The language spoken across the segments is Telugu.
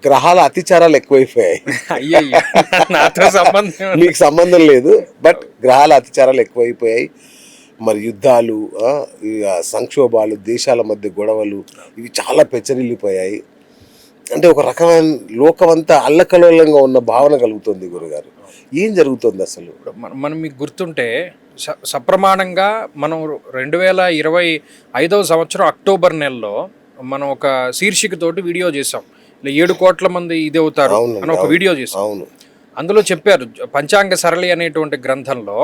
గ్రహాల అతిచారాలు ఎక్కువైపోయాయి. అయ్యయ్యో, నాతో సంబంధం మీకు సంబంధం లేదు, బట్ గ్రహాల అతిచారాలు ఎక్కువైపోయాయి. మరి యుద్ధాలు, సంక్షోభాలు, దేశాల మధ్య గొడవలు, ఇవి చాలా పెచ్చరిల్లిపోయాయి. అంటే ఒక రకమైన లోకమంతా అల్లకల్లోలంగా ఉన్న భావన కలుగుతుంది గురుగారు. ఏం జరుగుతుంది అసలు? మనం మీకు గుర్తుంటే సప్రమాణంగా మనం 2025 సంవత్సరం అక్టోబర్ నెలలో మనం ఒక శీర్షికతోటి వీడియో చేసాం. 7 కోట్ల మంది ఇది అవుతారు అని ఒక వీడియో చేసాం. అవును, అందులో చెప్పారు పంచాంగ సరళి అనేటువంటి గ్రంథంలో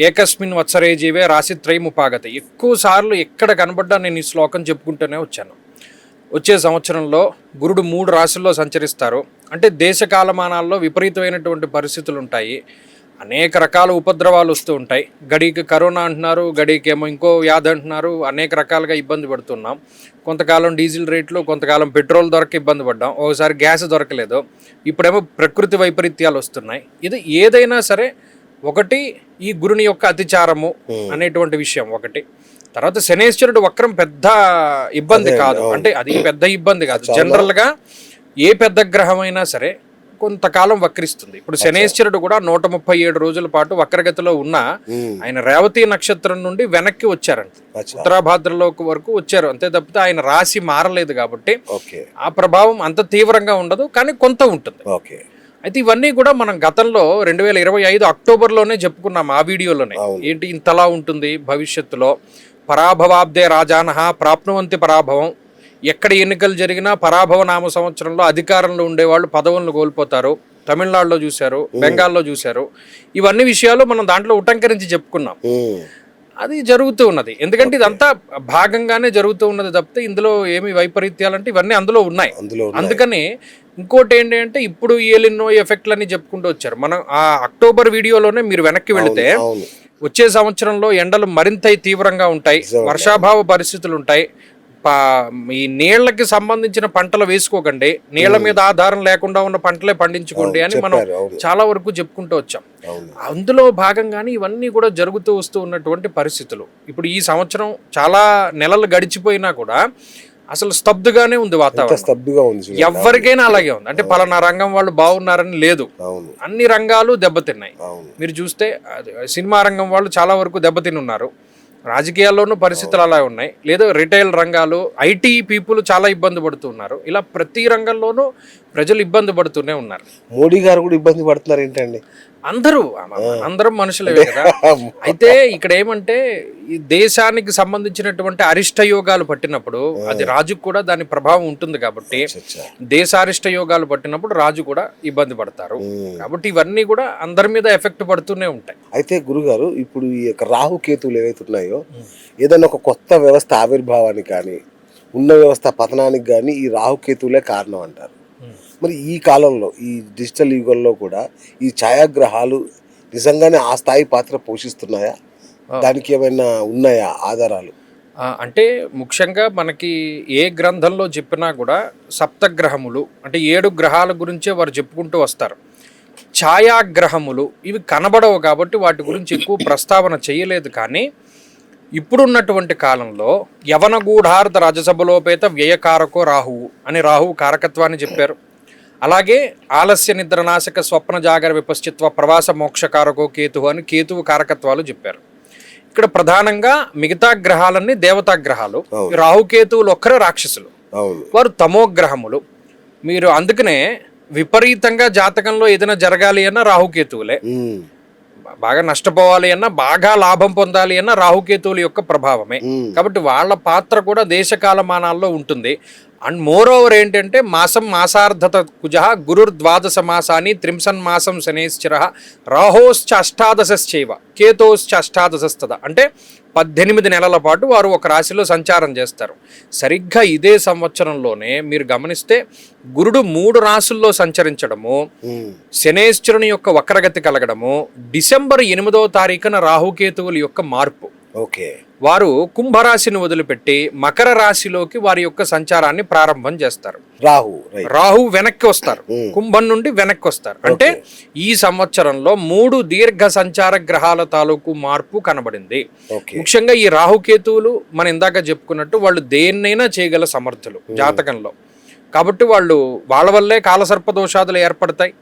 ఏకస్మిన్ వత్సరే జీవే రాశిత్రయం ఉపాగత. ఎక్కువ సార్లు ఎక్కడ కనబడ్డా నేను ఈ శ్లోకం చెప్పుకుంటూనే వచ్చాను. వచ్చే సంవత్సరంలో గురుడు 3 రాశుల్లో సంచరిస్తారు. అంటే దేశ కాలమానాల్లో విపరీతమైనటువంటి పరిస్థితులు ఉంటాయి, అనేక రకాల ఉపద్రవాలు వస్తూ ఉంటాయి. గడికి కరోనా అంటున్నారు, గడికేమో ఇంకో వ్యాధి అంటున్నారు, అనేక రకాలుగా ఇబ్బంది పడుతున్నాం. కొంతకాలం డీజిల్ రేట్లు, కొంతకాలం పెట్రోల్ దొరక ఇబ్బంది పడ్డాం, ఒకసారి గ్యాస్ దొరకలేదు, ఇప్పుడేమో ప్రకృతి వైపరీత్యాలు వస్తున్నాయి. ఇది ఏదైనా సరే ఒకటి ఈ గురుని యొక్క అతిచారము అనేటువంటి విషయం ఒకటి. తర్వాత శనేశ్వరుడు వక్రం పెద్ద ఇబ్బంది కాదు, అంటే అది పెద్ద ఇబ్బంది కాదు. జనరల్గా ఏ పెద్ద గ్రహమైనా సరే కొంతకాలం వక్రిస్తుంది. ఇప్పుడు శనేశ్వరుడు కూడా 137 రోజుల పాటు వక్రగతిలో ఉన్న ఆయన రేవతి నక్షత్రం నుండి వెనక్కి వచ్చారంట, ఉత్తరాభాద్రలోకి వరకు వచ్చారు అంతే తప్పితే ఆయన రాశి మారలేదు. కాబట్టి ఆ ప్రభావం అంత తీవ్రంగా ఉండదు, కానీ కొంత ఉంటుంది. అయితే ఇవన్నీ కూడా మనం గతంలో 2025 అక్టోబర్లోనే చెప్పుకున్నాం ఆ వీడియోలోనే. ఏంటి ఇంతలా ఉంటుంది భవిష్యత్తులో, పరాభవాబ్దే రాజానహ ప్రాప్నువంతి పరాభవం. ఎక్కడ ఎన్నికలు జరిగినా పరాభవ నామ సంవత్సరంలో అధికారంలో ఉండేవాళ్ళు పదవులను కోల్పోతారు. తమిళనాడులో చూశారు, బెంగాల్లో చూశారు. ఇవన్నీ విషయాలు మనం దాంట్లో ఉటంకరించి చెప్పుకున్నాం. అది జరుగుతూ ఉన్నది, ఎందుకంటే ఇదంతా భాగంగానే జరుగుతూ ఉన్నది తప్పితే ఇందులో ఏమి వైపరీత్యాలంటే ఇవన్నీ అందులో ఉన్నాయి. అందుకని ఇంకోటి ఏంటి అంటే ఇప్పుడు ఏలినో ఎఫెక్ట్లని చెప్పుకుంటూ వచ్చారు. మనం ఆ అక్టోబర్ వీడియోలోనే మీరు వెనక్కి వెళితే వచ్చే సంవత్సరంలో ఎండలు మరింత తీవ్రంగా ఉంటాయి, వర్షాభావ పరిస్థితులు ఉంటాయి. ఈ నీళ్లకి సంబంధించిన పంటలు వేసుకోకండి, నీళ్ల మీద ఆధారం లేకుండా ఉన్న పంటలే పండించుకోండి అని మనం చాలా వరకు చెప్పుకుంటూ వచ్చాం. అందులో భాగంగానే ఇవన్నీ కూడా జరుగుతూ వస్తూ ఉన్నటువంటి పరిస్థితులు. ఇప్పుడు ఈ సంవత్సరం చాలా నెలలు గడిచిపోయినా కూడా అసలు స్తబ్దుగానే ఉంది వాతావరణం. ఎవరికైనా అలాగే ఉంది. అంటే పలానా రంగం వాళ్ళు బాగున్నారని లేదు, అన్ని రంగాలు దెబ్బతిన్నాయి. మీరు చూస్తే సినిమా రంగం వాళ్ళు చాలా వరకు దెబ్బతిని ఉన్నారు, రాజకీయాల్లోనూ పరిస్థితులు అలా ఉన్నాయి, లేదా రిటైల్ రంగాలు, ఐటీ పీపుల్ చాలా ఇబ్బంది పడుతున్నారు. ఇలా ప్రతి రంగంలోనూ ప్రజలు ఇబ్బంది పడుతూనే ఉన్నారు. మోడీ గారు కూడా ఇబ్బంది పడుతున్నారు ఏంటండి? అందరం మనుషులే కదా. అయితే ఇక్కడ ఏమంటే ఈ దేశానికి సంబంధించినటువంటి అరిష్ట యోగాలు పట్టినప్పుడు అది రాజుకు కూడా దాని ప్రభావం ఉంటుంది. కాబట్టి దేశ అరిష్ట యోగాలు పట్టినప్పుడు రాజు కూడా ఇబ్బంది పడతారు. కాబట్టి ఇవన్నీ కూడా అందరి మీద ఎఫెక్ట్ పడుతూనే ఉంటాయి. అయితే గురుగారు, ఇప్పుడు ఈ యొక్క రాహుకేతువులు ఏవైతే ఉన్నాయో, ఏదైనా ఒక కొత్త వ్యవస్థ ఆవిర్భావానికి కానీ ఉన్న వ్యవస్థ పతనానికి కానీ ఈ రాహుకేతువులే కారణం అంటారు. మరి ఈ కాలంలో, ఈ డిజిటల్ యుగంలో కూడా ఈ ఛాయాగ్రహాలు నిజంగానే ఆ స్థాయి పాత్ర పోషిస్తున్నాయా? దానికి ఏమైనా ఉన్నాయా ఆధారాలు? అంటే ముఖ్యంగా మనకి ఏ గ్రంథంలో చెప్పినా కూడా సప్తగ్రహములు అంటే 7 గ్రహాల గురించే వారు చెప్పుకుంటూ వస్తారు. ఛాయాగ్రహములు ఇవి కనబడవు కాబట్టి వాటి గురించి ఎక్కువ ప్రస్తావన చేయలేదు. కానీ ఇప్పుడున్నటువంటి కాలంలో యవనగూఢార్థ రజసభలోపేత వ్యయకారకో రాహువు అని రాహువు కారకత్వాన్ని చెప్పారు. అలాగే ఆలస్య నిద్రనాశక స్వప్న జాగర విపశ్చిత్వ ప్రవాస మోక్షకారకో కేతు అని కేతువు కారకత్వాలు చెప్పారు. ఇక్కడ ప్రధానంగా మిగతా గ్రహాలన్నీ దేవతా గ్రహాలు, రాహుకేతువులు ఒక్కరే రాక్షసులు, వారు తమోగ్రహములు. మీరు అందుకనే విపరీతంగా జాతకంలో ఏదైనా జరగాలి అన్న రాహుకేతువులే, బాగా నష్టపోవాలి అన్నా బాగా లాభం పొందాలి అన్న రాహుకేతువుల యొక్క ప్రభావమే. కాబట్టి వాళ్ళ పాత్ర కూడా దేశకాలమానాల్లో ఉంటుంది. అండ్ మోర్ ఓవర్ ఏంటంటే మాసార్ధత కుజ గురుర్ద్వాదశ మాసాని త్రింసన్ మాసం శనేశ్చర రాహోశ్చ అష్టాదశశ్చైవ కేతోశ్చ అష్టాదశస్తద. అంటే 18 నెలల పాటు వారు ఒక రాశిలో సంచారం చేస్తారు. సరిగ్గా ఇదే సంవత్సరంలోనే మీరు గమనిస్తే గురుడు 3 రాశుల్లో సంచరించడము, శనేశ్వరుని యొక్క వక్రగతి కలగడము, డిసెంబర్ 8వ తారీఖున రాహుకేతువుల యొక్క మార్పు. వారు కుంభరాశిని వదిలిపెట్టి మకర రాశిలోకి వారి యొక్క సంచారాన్ని ప్రారంభం చేస్తారు. రాహు వెనక్కి వస్తారు, కుంభం నుండి వెనక్కి వస్తారు. అంటే ఈ సంవత్సరంలో 3 దీర్ఘ సంచార గ్రహాల తాలూకు మార్పు కనబడింది. ముఖ్యంగా ఈ రాహుకేతువులు మనం ఇందాక చెప్పుకున్నట్టు వాళ్ళు దేన్నైనా చేయగల సమర్థులు జాతకంలో. కాబట్టి వాళ్ళ వల్లే కాలసర్ప దోషాదులు ఏర్పడతాయి,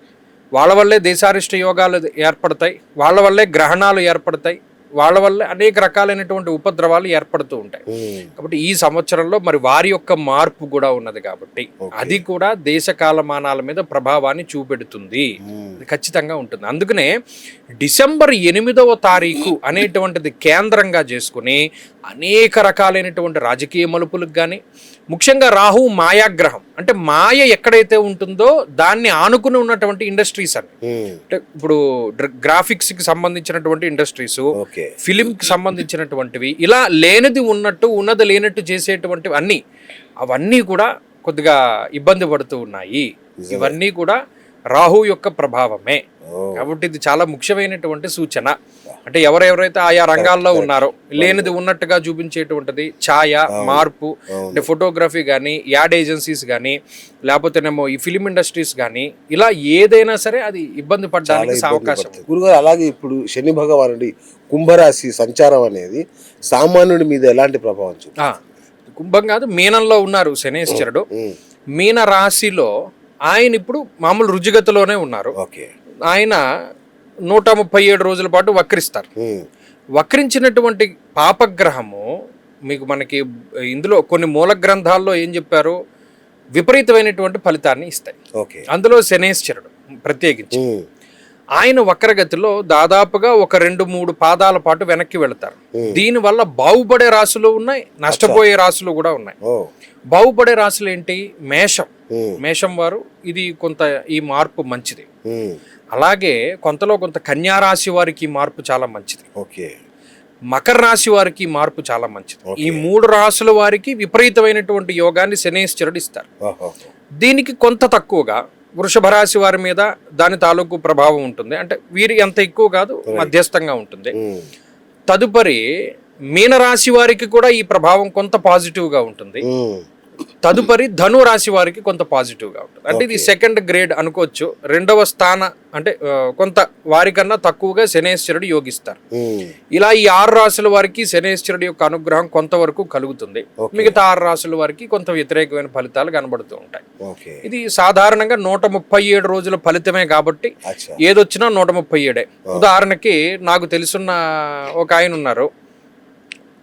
వాళ్ళ వల్లే దేశారిష్ట యోగాలు ఏర్పడతాయి, వాళ్ళ వల్లే గ్రహణాలు ఏర్పడతాయి, వాళ్ళ వల్లే అనేక రకాలైనటువంటి ఉపద్రవాలు ఏర్పడుతూ ఉంటాయి. కాబట్టి ఈ సంవత్సరంలో మరి వారి యొక్క మార్పు కూడా ఉన్నది కాబట్టి అది కూడా దేశ కాలమానాల మీద ప్రభావాన్ని చూపెడుతుంది, ఖచ్చితంగా ఉంటుంది. అందుకనే డిసెంబర్ 8వ తారీఖు అనేటువంటిది కేంద్రంగా చేసుకుని అనేక రకాలైనటువంటి రాజకీయ మలుపులకు కానీ, ముఖ్యంగా రాహు మాయాగ్రహం, అంటే మాయ ఎక్కడైతే ఉంటుందో దాన్ని ఆనుకుని ఉన్నటువంటి ఇండస్ట్రీస్ అని, అంటే ఇప్పుడు గ్రాఫిక్స్కి సంబంధించినటువంటి ఇండస్ట్రీస్, ఫిలింకి సంబంధించినటువంటివి, ఇలా లేనిది ఉన్నట్టు ఉన్నది లేనట్టు చేసేటువంటివి అవన్నీ కూడా కొద్దిగా ఇబ్బంది పడుతూ ఉన్నాయి. ఇవన్నీ కూడా రాహు యొక్క ప్రభావమే. కాబట్టి ఇది చాలా ముఖ్యమైనటువంటి సూచన. అంటే ఎవరెవరైతే ఆయా రంగాల్లో ఉన్నారో లేనిది ఉన్నట్టుగా చూపించేటువంటిది ఛాయ మార్పు, అంటే ఫోటోగ్రఫీ కానీ, యాడ్ ఏజెన్సీస్ కానీ, లేకపోతేనేమో ఈ ఫిలిం ఇండస్ట్రీస్ కానీ, ఇలా ఏదైనా సరే అది ఇబ్బంది పడడానికి అవకాశం. గురుగారు, అలాగే ఇప్పుడు శని భగవానుడి కుంభరాశి సంచారం అనేది సామాన్యుడి మీద ఎలాంటి ప్రభావం చూపుతుంది? కుంభం కాదు, మీనంలో ఉన్నారు శనేశ్వరుడు. మీన రాశిలో ఆయన ఇప్పుడు మామూలు రుజుగతిలోనే ఉన్నారు. ఆయన 137 రోజుల పాటు వక్రిస్తారు. వక్రించినటువంటి పాపగ్రహము మనకి ఇందులో కొన్ని మూల గ్రంథాల్లో ఏం చెప్పారు, విపరీతమైనటువంటి ఫలితాన్ని ఇస్తాయి. అందులో శనేశ్వరుడు ప్రత్యేకించి ఆయన వక్రగతిలో దాదాపుగా ఒక 2-3 పాదాల పాటు వెనక్కి వెళతారు. దీనివల్ల బాగుపడే రాశులు ఉన్నాయి, నష్టపోయే రాశులు కూడా ఉన్నాయి. బాగుపడే రాశులు ఏంటి? మేషం వారు ఇది కొంత ఈ మార్పు మంచిది. అలాగే కొంతలో కొంత కన్యా రాశి వారికి ఈ మార్పు చాలా మంచిది. మకర రాశి వారికి ఈ మార్పు చాలా మంచిది. ఈ 3 రాశుల వారికి విపరీతమైనటువంటి యోగాన్ని శనేశ్వరుడు ఇస్తారు. దీనికి కొంత తక్కువగా వృషభ రాశి వారి మీద దాని తాలూకు ప్రభావం ఉంటుంది. అంటే వీరి అంత ఎక్కువ కాదు, మధ్యస్థంగా ఉంటుంది. తదుపరి మీనరాశి వారికి కూడా ఈ ప్రభావం కొంత పాజిటివ్గా ఉంటుంది. తదుపరి ధను రాశి వారికి కొంత పాజిటివ్గా ఉంటుంది. అంటే ఇది సెకండ్ గ్రేడ్ అనుకోవచ్చు. 2వ స్థాన అంటే కొంత వారికన్నా తక్కువగా శనేశ్వరుడు యోగిస్తారు. ఇలా ఈ 6 రాశుల వారికి శనేశ్వరుడు యొక్క అనుగ్రహం కొంతవరకు కలుగుతుంది. మిగతా 6 రాశుల వారికి కొంత వ్యతిరేకమైన ఫలితాలు కనబడుతూ ఉంటాయి. ఇది సాధారణంగా 137 రోజుల ఫలితమే కాబట్టి ఏదొచ్చినా 137. ఉదాహరణకి నాకు తెలుసున్న ఒక ఆయన ఉన్నారు,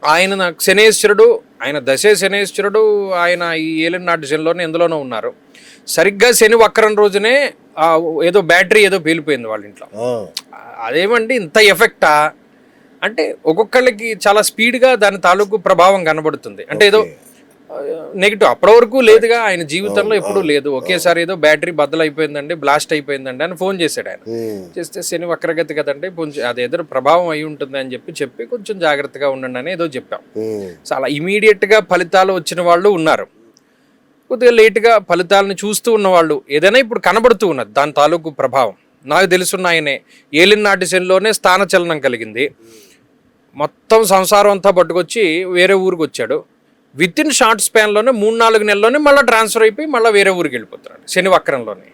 ఆయన శనేశ్వరుడు, ఆయన దశే శనేశ్వరుడు, ఆయన ఈ ఏలినాటి శనిలోనే ఎందులోనో ఉన్నారు. సరిగ్గా శని వక్రం రోజునే ఏదో బ్యాటరీ ఏదో పేలిపోయింది వాళ్ళ ఇంట్లో. అదేమండి ఇంత ఎఫెక్టా అంటే ఒక్కొక్కళ్ళకి చాలా స్పీడ్గా దాని తాలూకు ప్రభావం కనబడుతుంది. అంటే ఏదో నెగిటివ్ అప్పటి వరకు లేదుగా, ఆయన జీవితంలో ఎప్పుడూ లేదు. ఒకేసారి ఏదో బ్యాటరీ బద్దలైపోయిందండి, బ్లాస్ట్ అయిపోయిందండి అని ఫోన్ చేశాడు. ఆయన చేస్తే శని వక్రగతి కదండి, కొంచెం అదేదో ప్రభావం అయి ఉంటుంది అని చెప్పి కొంచెం జాగ్రత్తగా ఉండండి అని ఏదో చెప్పాం. చాలా ఇమీడియట్గా ఫలితాలు వచ్చిన వాళ్ళు ఉన్నారు, కొద్దిగా లేట్గా ఫలితాలను చూస్తూ ఉన్న వాళ్ళు ఏదైనా ఇప్పుడు కనబడుతూ ఉన్నది దాని తాలూకు ప్రభావం. నాకు తెలుసున్న ఆయనే ఏలినాటి శనిలోనే స్థానచలనం కలిగింది, మొత్తం సంసారం అంతా పట్టుకొచ్చి వేరే ఊరికి వచ్చాడు. విత్ ఇన్ షార్ట్ స్పాన్లోనే 3-4 నెలల్లోనే మళ్ళీ ట్రాన్స్ఫర్ అయిపోయి మళ్ళీ వేరే ఊరికి వెళ్ళిపోతున్నాడు శని వక్రంలోనే.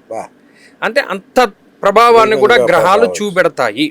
అంటే అంత ప్రభావాన్ని కూడా గ్రహాలు చూపెడతాయి.